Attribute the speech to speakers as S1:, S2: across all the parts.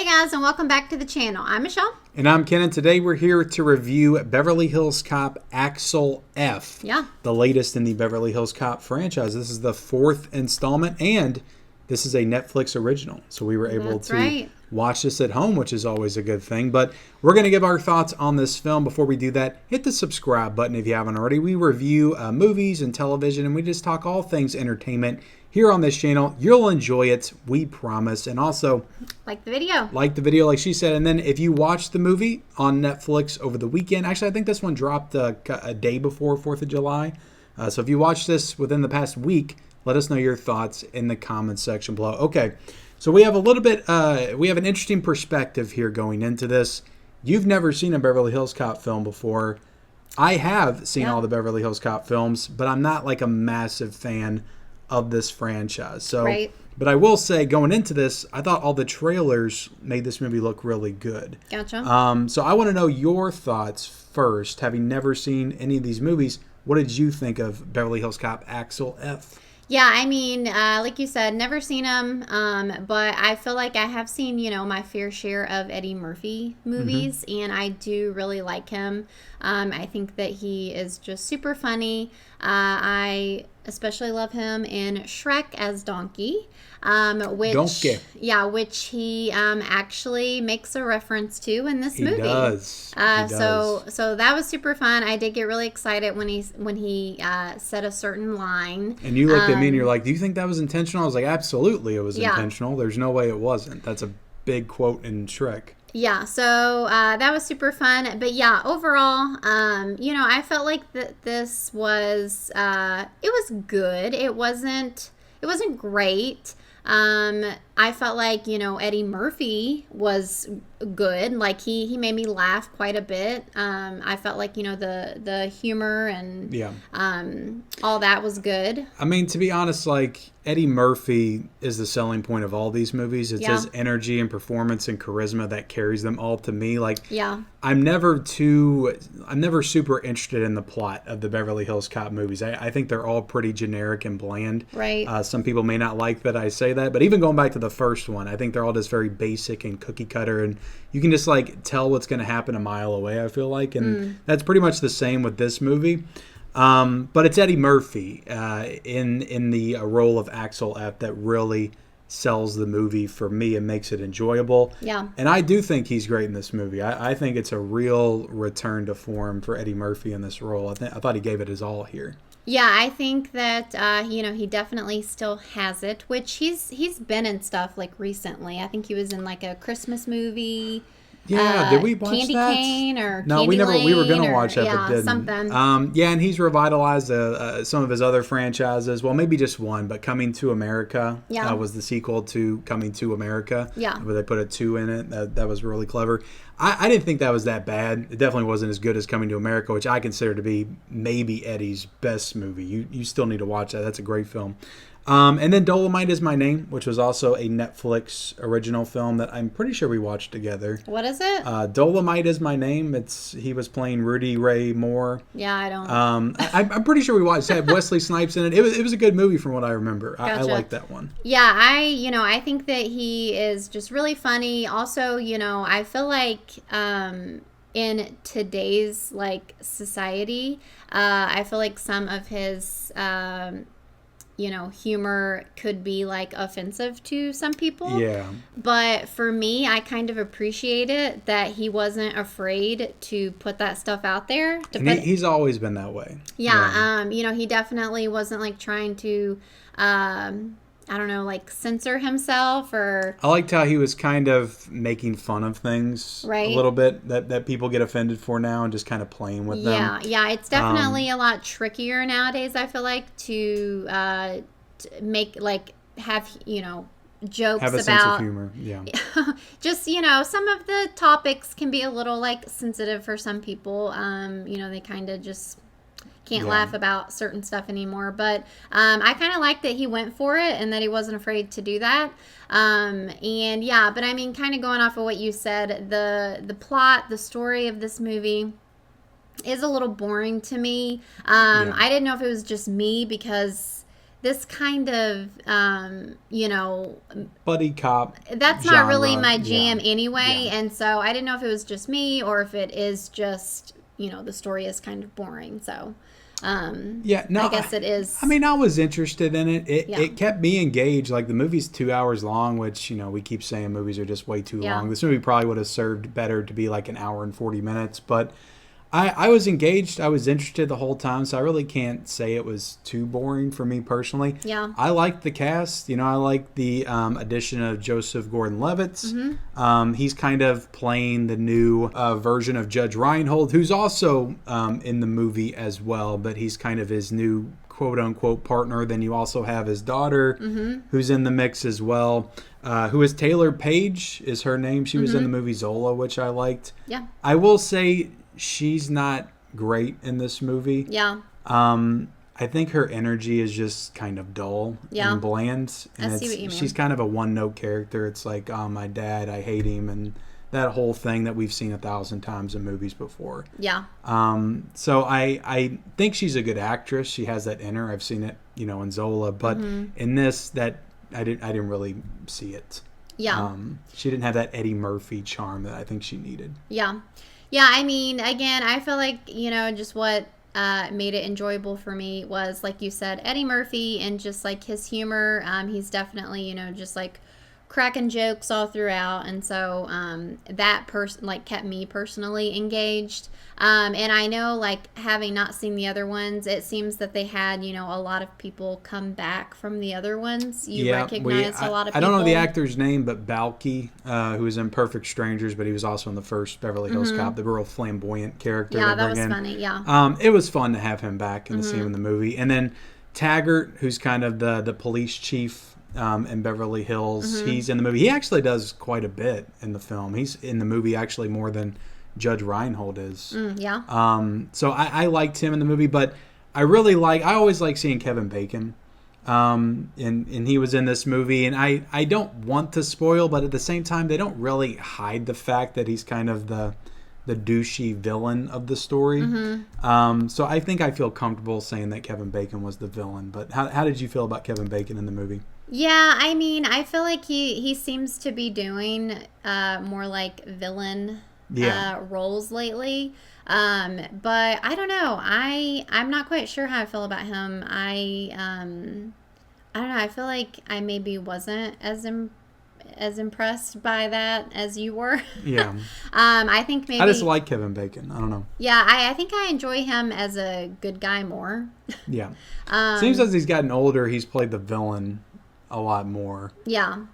S1: guys, and welcome back to the channel. I'm Michelle.
S2: And I'm Ken, and today we're here to review Beverly Hills Cop Axel F.
S1: Yeah.
S2: The latest in the Beverly Hills Cop franchise. This is the fourth installment, and this is a Netflix original. So we were able to watch this at home, which is always a good thing. But we're going to give our thoughts on this film. Before we do that, hit the subscribe button if you haven't already. We review movies and television, and we just talk all things entertainment here on this channel. You'll enjoy it, we promise. And also,
S1: like the video.
S2: Like the video, like she said. And then if you watch the movie on Netflix over the weekend, actually, I think this one dropped a day before 4th of July. So if you watched this within the past week, let us know your thoughts in the comments section below. Okay, so we have a little bit, we have an interesting perspective here going into this. You've never seen a Beverly Hills Cop film before. I have seen all the Beverly Hills Cop films, but I'm not like a massive fan of this franchise. So, but I will say, going into this, I thought all the trailers made this movie look really good.
S1: Gotcha.
S2: So I want to know your thoughts first. Having never seen any of these movies, what did you think of Beverly Hills Cop Axel F?
S1: Yeah, I mean, like you said, never seen him, but I feel like I have seen, my fair share of Eddie Murphy movies, and I do really like him. I think that he is just super funny. I especially love him in Shrek as Donkey, which he actually makes a reference to in this movie. He
S2: does.
S1: So that was super fun. I did get really excited when he said a certain line.
S2: And you looked at me and you're like, "Do you think that was intentional?" I was like, "Absolutely, it was intentional. There's no way it wasn't." That's a big quote in Shrek.
S1: Yeah, so that was super fun. But yeah, overall, I felt like this was it was good. It wasn't great. I felt like, Eddie Murphy was good. Like he made me laugh quite a bit. I felt like, the humor and all that was good. I
S2: mean, to be honest, like Eddie Murphy is the selling point of all these movies. It's his energy and performance and charisma that carries them all to me. Like, I'm never super interested in the plot of the Beverly Hills Cop movies. I think they're all pretty generic and bland.
S1: Right.
S2: Some people may not like that I say that, but even going back to the first one, I think they're all just very basic and cookie cutter, and you can just like tell what's going to happen a mile away, I feel like. And that's pretty much the same with this movie. But it's Eddie Murphy in the role of Axel F that really sells the movie for me and makes it enjoyable.
S1: Yeah.
S2: And I do think he's great in this movie. I think it's a real return to form for Eddie Murphy in this role. I thought he gave it his all here.
S1: Yeah, I think that he definitely still has it, which he's been in stuff like recently. I think he was in like a Christmas movie.
S2: Yeah, did we watch
S1: Candy
S2: that?
S1: Cane or
S2: no,
S1: Candy Lane?
S2: We were going to watch that, but didn't.
S1: Something.
S2: And he's revitalized some of his other franchises. Well, maybe just one, but Coming to America was the sequel to Coming to America.
S1: Yeah.
S2: Where they put a 2 in it. That was really clever. I didn't think that was that bad. It definitely wasn't as good as Coming to America, which I consider to be maybe Eddie's best movie. You still need to watch that. That's a great film. And then Dolomite Is My Name, which was also a Netflix original film that I'm pretty sure we watched together.
S1: What is it?
S2: Dolomite Is My Name. He was playing Rudy Ray Moore.
S1: Yeah, I don't.
S2: I'm pretty sure we watched. It had Wesley Snipes in it. It was a good movie from what I remember.
S1: Gotcha.
S2: I like that one.
S1: Yeah, I think that he is just really funny. Also, I feel like in today's like society, I feel like some of his humor could be like offensive to some people.
S2: Yeah.
S1: But for me, I kind of appreciate it that he wasn't afraid to put that stuff out there.
S2: He's always been that way.
S1: Yeah. He definitely wasn't like trying to, like censor himself or.
S2: I liked how he was kind of making fun of things a little bit that people get offended for now and just kind of playing with them.
S1: Yeah. It's definitely a lot trickier nowadays, I feel like, to make have jokes
S2: have a
S1: about
S2: sense of humor. Yeah.
S1: Just some of the topics can be a little like sensitive for some people. They kind of just can't laugh about certain stuff anymore, but I kind of like that he went for it and that he wasn't afraid to do that. But I mean, kind of going off of what you said, the plot, the story of this movie is a little boring to me. I didn't know if it was just me because this kind of,
S2: Buddy cop
S1: that's not really
S2: genre.
S1: my jam anyway.
S2: Yeah.
S1: And so I didn't know if it was just me or if it is just, the story is kind of boring. So,
S2: Yeah, no,
S1: I guess it is.
S2: I mean, I was interested in it.
S1: Yeah.
S2: It kept me engaged. Like the movie's 2 hours long, which we keep saying movies are just way too
S1: Yeah.
S2: long. This movie probably would have served better to be like an hour and 40 minutes. But I was engaged. I was interested the whole time, so I really can't say it was too boring for me personally.
S1: Yeah.
S2: I liked the cast. I like the addition of Joseph Gordon-Levitt. He's kind of playing the new version of Judge Reinhold, who's also in the movie as well, but he's kind of his new quote-unquote partner. Then you also have his daughter, who's in the mix as well, who is Taylor Page is her name. She was in the movie Zola, which I liked.
S1: Yeah.
S2: I will say she's not great in this movie.
S1: Yeah.
S2: I think her energy is just kind of dull and bland. And
S1: I see what you mean.
S2: She's kind of a one-note character. It's like, oh, my dad, I hate him, and that whole thing that we've seen 1,000 times in movies before.
S1: Yeah.
S2: So I think she's a good actress. She has that in her. I've seen it, in Zola, but in this, that I didn't really see it.
S1: Yeah.
S2: She didn't have that Eddie Murphy charm that I think she needed.
S1: Yeah. Yeah, I mean, again, I feel like, just what made it enjoyable for me was, like you said, Eddie Murphy and just, like, his humor. He's definitely, just, like, cracking jokes all throughout. And so that kept me personally engaged. And I know, like, having not seen the other ones, it seems that they had, a lot of people come back from the other ones. You recognized a lot of people.
S2: I don't know the actor's name, but Balky, who was in Perfect Strangers, but he was also in the first Beverly Hills Cop, the real flamboyant character.
S1: Yeah, that was funny, yeah.
S2: It was fun to have him back and to see him in the movie. And then Taggart, who's kind of the police chief in Beverly Hills, he's in the movie. He actually does quite a bit in the film. He's in the movie actually more than Judge Reinhold is.
S1: Yeah.
S2: So I liked him in the movie, but I always like seeing Kevin Bacon. And he was in this movie, and I don't want to spoil, but at the same time, they don't really hide the fact that he's kind of the douchey villain of the story. So I think I feel comfortable saying that Kevin Bacon was the villain. But how did you feel about Kevin Bacon in the movie?
S1: Yeah, I mean, I feel like he seems to be doing more like villain roles lately. But I don't know. I'm not quite sure how I feel about him. I don't know. I feel like I maybe wasn't as impressed by that as you were.
S2: Yeah.
S1: I think maybe
S2: I just like Kevin Bacon. I don't know.
S1: Yeah, I think I enjoy him as a good guy more.
S2: Yeah. Seems as he's gotten older, he's played the villain a lot more.
S1: Yeah.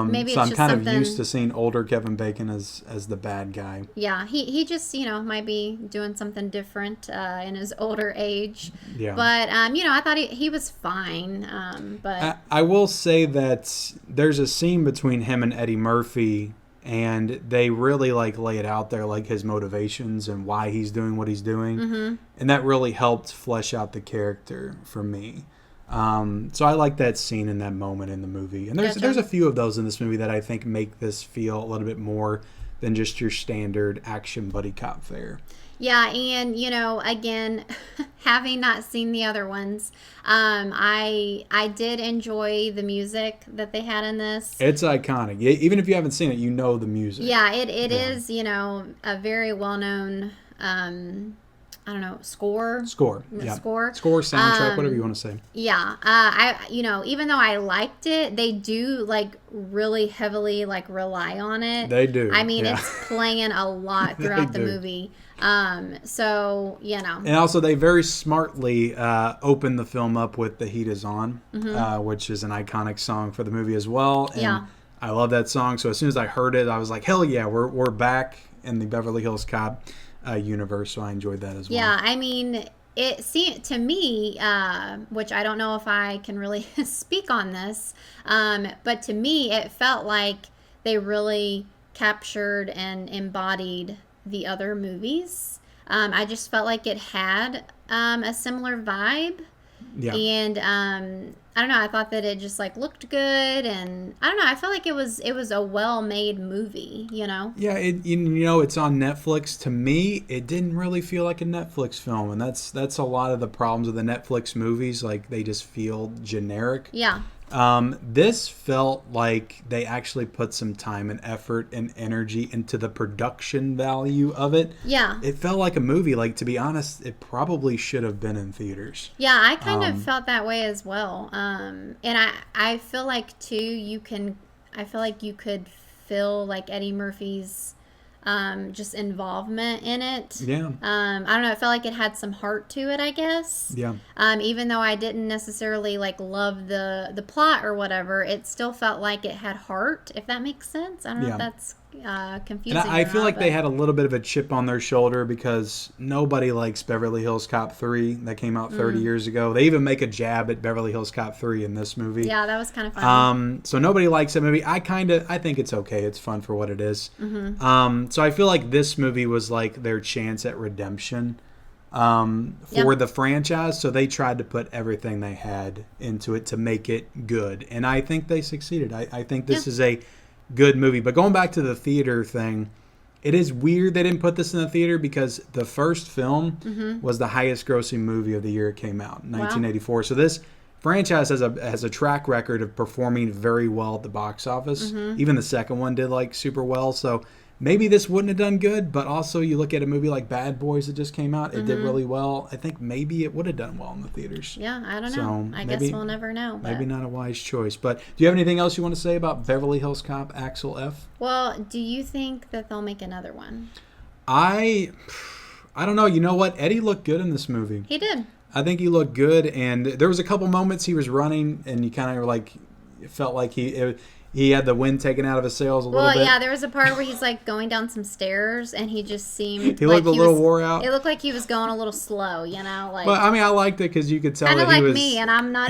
S2: Maybe so I'm kind of used to seeing older Kevin Bacon as the bad guy.
S1: Yeah, he just, might be doing something different in his older age.
S2: Yeah.
S1: But, I thought he was fine. But
S2: I will say that there's a scene between him and Eddie Murphy, and they really lay it out there, his motivations and why he's doing what he's doing. And that really helped flesh out the character for me. So I like that scene in that moment in the movie. And there's a few of those in this movie that I think make this feel a little bit more than just your standard action buddy cop fare.
S1: Yeah, and, again, having not seen the other ones, I did enjoy the music that they had in this.
S2: It's iconic. Even if you haven't seen it, you know the music.
S1: Yeah, it is, a very well-known I don't know, score.
S2: Yeah.
S1: Score,
S2: soundtrack, whatever you want to say.
S1: Yeah. Even though I liked it, they do really heavily rely on it.
S2: They do.
S1: I mean, it's playing a lot throughout the movie. So,
S2: And also they very smartly open the film up with The Heat Is On, which is an iconic song for the movie as well. And I love that song. So as soon as I heard it, I was like, hell yeah, we're back in the Beverly Hills Cop universe, so I enjoyed that as well.
S1: Yeah, I mean, it seemed to me, which I don't know if I can really speak on this, but to me, it felt like they really captured and embodied the other movies. I just felt like it had a similar vibe.
S2: Yeah.
S1: And I don't know. I thought that it just like looked good, and I don't know. I felt like it was a well-made movie.
S2: Yeah, it's on Netflix. To me, it didn't really feel like a Netflix film, and that's a lot of the problems with the Netflix movies. Like they just feel generic.
S1: Yeah.
S2: This felt like they actually put some time and effort and energy into the production value of it.
S1: Yeah.
S2: It felt like a movie. Like, to be honest, it probably should have been in theaters.
S1: Yeah, I kind of felt that way as well. And I feel like too, I feel like you could feel like Eddie Murphy's just involvement in it.
S2: Yeah.
S1: I don't know. I felt like it had some heart to it, I guess.
S2: Yeah.
S1: Even though I didn't necessarily like love the plot or whatever, it still felt like it had heart, if that makes sense. I don't know if that's confusing.
S2: And I feel like they had a little bit of a chip on their shoulder because nobody likes Beverly Hills Cop 3 that came out 30 years ago. They even make a jab at Beverly Hills Cop 3 in this movie.
S1: Yeah, that was kind of fun.
S2: So nobody likes that movie. I think it's okay. It's fun for what it is.
S1: Mm-hmm.
S2: So I feel like this movie was like their chance at redemption for the franchise. So they tried to put everything they had into it to make it good. And I think they succeeded. I think this is a good movie. But going back to the theater thing, it is weird they didn't put this in the theater because the first film was the highest grossing movie of the year it came out, 1984. So this franchise has a track record of performing very well at the box office. Even the second one did like super well. So maybe this wouldn't have done good, but also you look at a movie like Bad Boys that just came out, it did really well. I think maybe it would have done well in the theaters.
S1: Yeah, I don't know. I guess we'll never know.
S2: Maybe not a wise choice. But do you have anything else you want to say about Beverly Hills Cop Axel F?
S1: Well, do you think that they'll make another one?
S2: I don't know. You know what? Eddie looked good in this movie.
S1: He did.
S2: I think he looked good, and there was a couple moments he was running, and you kind of like felt like he had the wind taken out of his sails a little bit.
S1: Well, yeah, there was a part where he's like going down some stairs, and he just seemed
S2: he looked a little wore out.
S1: It looked like he was going a little slow, like.
S2: Well, I mean, I liked it because you could tell
S1: kind of
S2: that he
S1: like
S2: was
S1: me, and I'm not.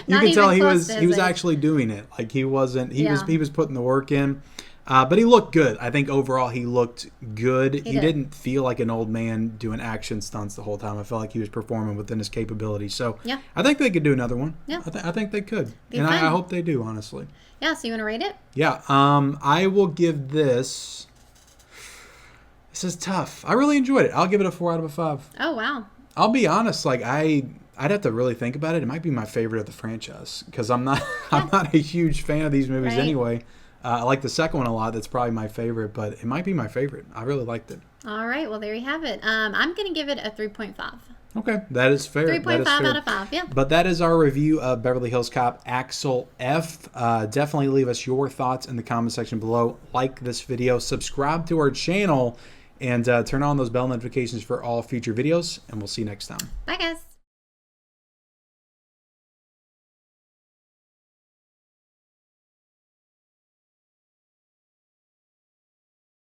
S2: You could tell he was actually doing it. Like he wasn't. He was putting the work in. But he looked good. I think overall he looked good. He didn't feel like an old man doing action stunts the whole time. I felt like he was performing within his capabilities. So I think they could do another one.
S1: Yeah.
S2: I think they could. I hope they do, honestly.
S1: Yeah, so you want to rate it?
S2: Yeah. I will give this... This is tough. I really enjoyed it. I'll give it a 4 out of a 5.
S1: Oh, wow.
S2: I'll be honest. Like, I'd have to really think about it. It might be my favorite of the franchise because I'm not a huge fan of these movies anyway. I like the second one a lot. That's probably my favorite, but it might be my favorite. I really liked it.
S1: All right. Well, there you have it. I'm going to give it a 3.5.
S2: Okay. That is fair.
S1: 3.5 out of 5, yeah.
S2: But that is our review of Beverly Hills Cop Axel F. Definitely leave us your thoughts in the comment section below. Like this video. Subscribe to our channel. And turn on those bell notifications for all future videos. And we'll see you next time.
S1: Bye, guys.